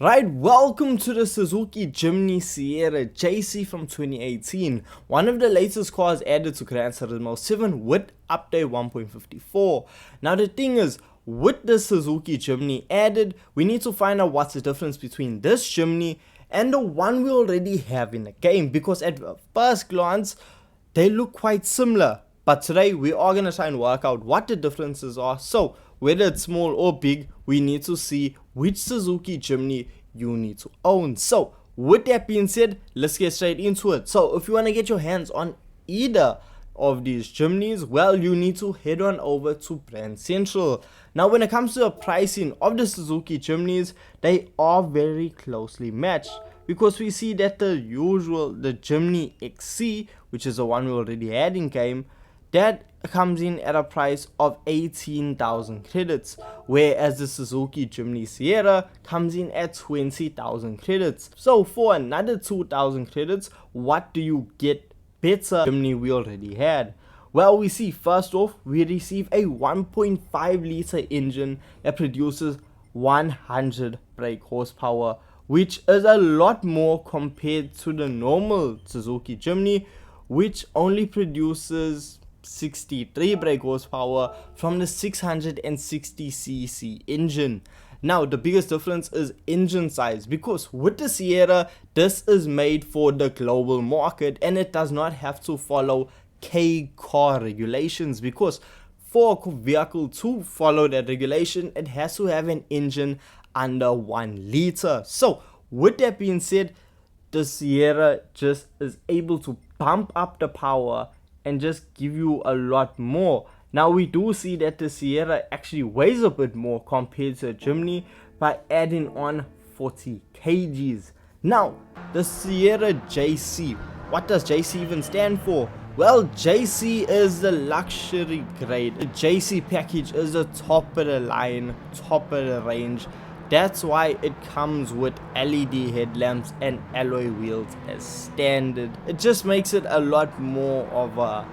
Right, welcome to the Suzuki Jimny Sierra JC from 2018, one of the latest cars added to Gran Turismo 7 with update 1.54. Now the thing is, with the Suzuki Jimny added, we need to find out what's the difference between this Jimny and the one we already have in the game, because at first glance, they look quite similar. But today we are going to try and work out what the differences are. So whether it's small or big, we need to see which Suzuki Jimny you need to own. So with that being said, let's get straight into it. So if you want to get your hands on either of these Jimnys, well, you need to head on over to Brand Central. Now when it comes to the pricing of the Suzuki Jimnys, they are very closely matched, because we see that the Jimny XC, which is the one we already had in game, that comes in at a price of 18,000 credits, whereas the Suzuki Jimny Sierra comes in at 20,000 credits. So for another 2,000 credits, what do you get better Jimny we already had? Well, we see first off, we receive a 1.5 liter engine that produces 100 brake horsepower, which is a lot more compared to the normal Suzuki Jimny, which only produces 63 brake horsepower from the 660cc engine. Now the biggest difference is engine size, because with the Sierra, this is made for the global market and it does not have to follow K car regulations, because for a vehicle to follow that regulation, it has to have an engine under 1 liter. So with that being said, the Sierra just is able to pump up the power and just give you a lot more. Now we do see that the Sierra actually weighs a bit more compared to the Jimny by adding on 40 kgs. Now the Sierra JC, what does JC even stand for? Well, JC is the luxury grade. The JC package is the top of the line, top of the range. That's why it comes with LED headlamps and alloy wheels as standard. It just makes it a lot more of a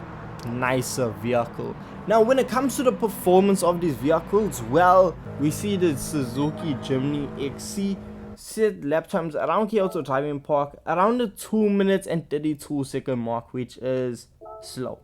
nicer vehicle. Now when it comes to the performance of these vehicles, well, we see the Suzuki Jimny XC set lap times around Kyoto Driving Park around the 2 minutes and 32 second mark, which is slow.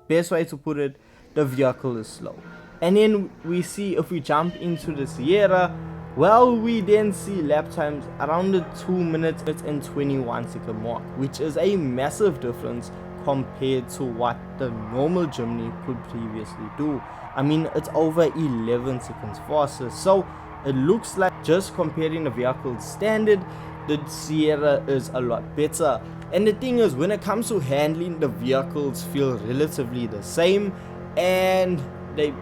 Best way to put it, the vehicle is slow. And then we see, if we jump into the Sierra, well, we then see lap times around the 2 minutes and 21 second mark, which is a massive difference compared to what the normal Jimny could previously do. I mean, it's over 11 seconds faster. So it looks like, just comparing the vehicles standard, the Sierra is a lot better. And the thing is, when it comes to handling, the vehicles feel relatively the same, and they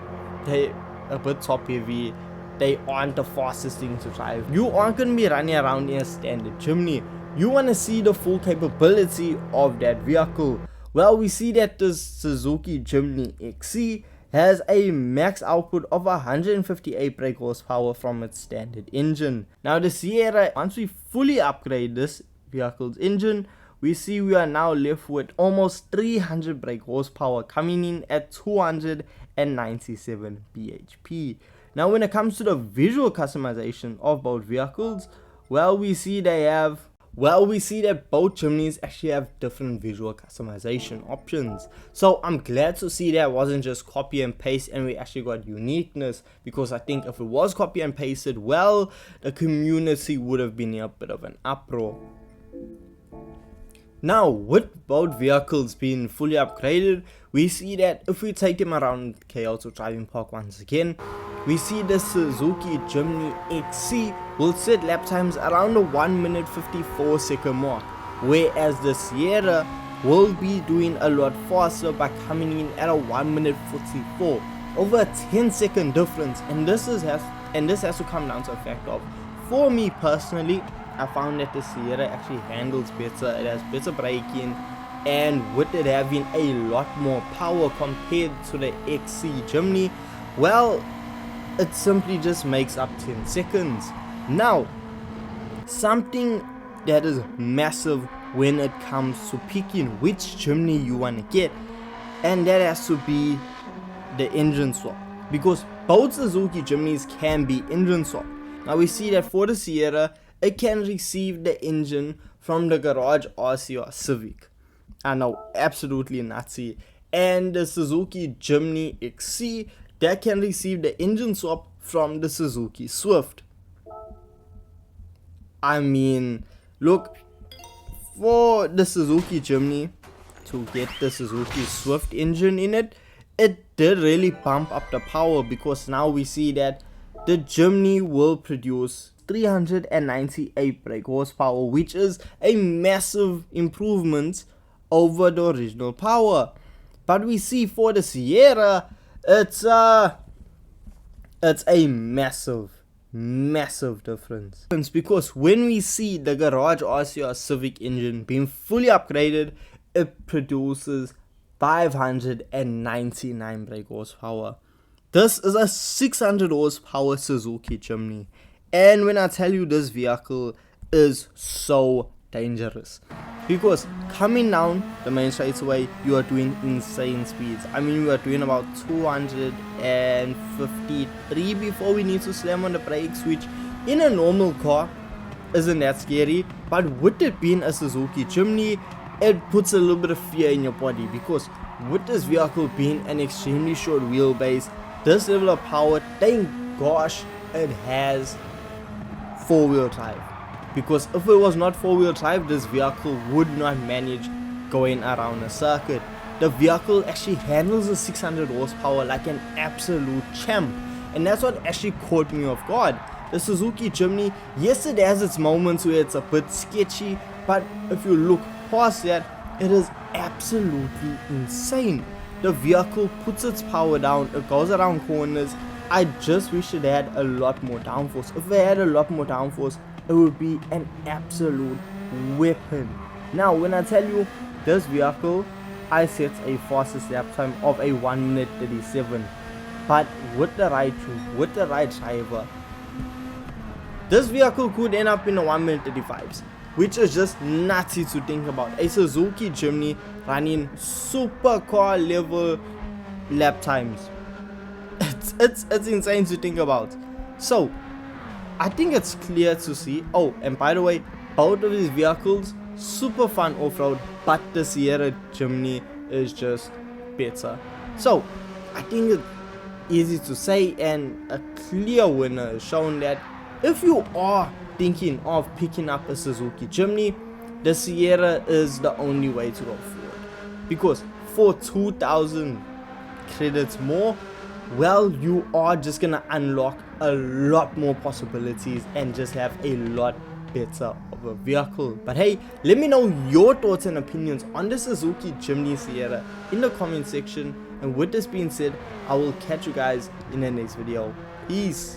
a bit top heavy. They aren't the fastest thing to drive. You aren't going to be running around in a standard Jimny. You want to see the full capability of that vehicle. Well, we see that the Suzuki Jimny XC has a max output of 158 brake horsepower from its standard engine. Now the Sierra, once we fully upgrade this vehicle's engine, we see we are now left with almost 300 brake horsepower, coming in at 297 bhp. Now when it comes to the visual customization of both vehicles, well, we see that both Jimnys actually have different visual customization options. So I'm glad to see that it wasn't just copy and paste and we actually got uniqueness, because I think if it was copy and pasted, well, the community would have been in a bit of an uproar. Now, with both vehicles being fully upgraded, we see that if we take them around Kyoto Driving Park once again, we see the Suzuki Jimny XC will set lap times around the 1 minute 54 second mark, whereas the Sierra will be doing a lot faster by coming in at a 1 minute 44, over a 10-second difference. And this has to come down to the fact of, for me personally, I found that the Sierra actually handles better. It has better braking, and with it having a lot more power compared to the XC Jimny, well, it simply just makes up 10 seconds. Now, something that is massive when it comes to picking which Jimny you want to get, and that has to be the engine swap, because both Suzuki Jimnys can be engine swapped. Now we see that for the Sierra, it can receive the engine from the Garage RC or Civic. I know, absolutely nutsy. And the Suzuki Jimny XC, that can receive the engine swap from the Suzuki Swift. I mean, look, for the Suzuki Jimny to get the Suzuki Swift engine in it, it did really bump up the power, because now we see that the Jimny will produce 398 brake horsepower, which is a massive improvement over the original power. But we see for the Sierra, it's a massive difference, because when we see the Garage RC or Civic engine being fully upgraded, it produces 599 brake horsepower. This is a 600 horsepower Suzuki Jimny, and when I tell you, this vehicle is so dangerous, because coming down the main straightaway, you are doing insane speeds. I mean, we are doing about 253 before we need to slam on the brakes, which in a normal car isn't that scary, but with it being a Suzuki Jimny, it puts a little bit of fear in your body, because with this vehicle being an extremely short wheelbase, this level of power, thank gosh it has 4-wheel drive, because if it was not 4-wheel drive, this vehicle would not manage going around a circuit. The vehicle actually handles the 600 horsepower like an absolute champ, and that's what actually caught me off guard. The Suzuki Jimny, yes, it has its moments where it's a bit sketchy, but if you look past that, it is absolutely insane. The vehicle puts its power down, it goes around corners. I just wish it had a lot more downforce. If it had a lot more downforce, it would be an absolute weapon. Now, when I tell you this vehicle, I set a fastest lap time of a 1 minute 37, but with the right driver, this vehicle could end up in a 1 minute 35s, which is just nutty to think about. A Suzuki Jimny running supercar level lap times. It's insane to think about. So I think it's clear to see. Oh, and by the way, both of these vehicles super fun off-road, but the Sierra Jimny is just better. So I think it's easy to say, and a clear winner is shown that if you are thinking of picking up a Suzuki Jimny, the Sierra is the only way to go forward, because for 2,000 credits more, well, you are just gonna unlock a lot more possibilities and just have a lot better of a vehicle. But hey, let me know your thoughts and opinions on the Suzuki Jimny Sierra in the comment section, and with this being said, I will catch you guys in the next video. Peace.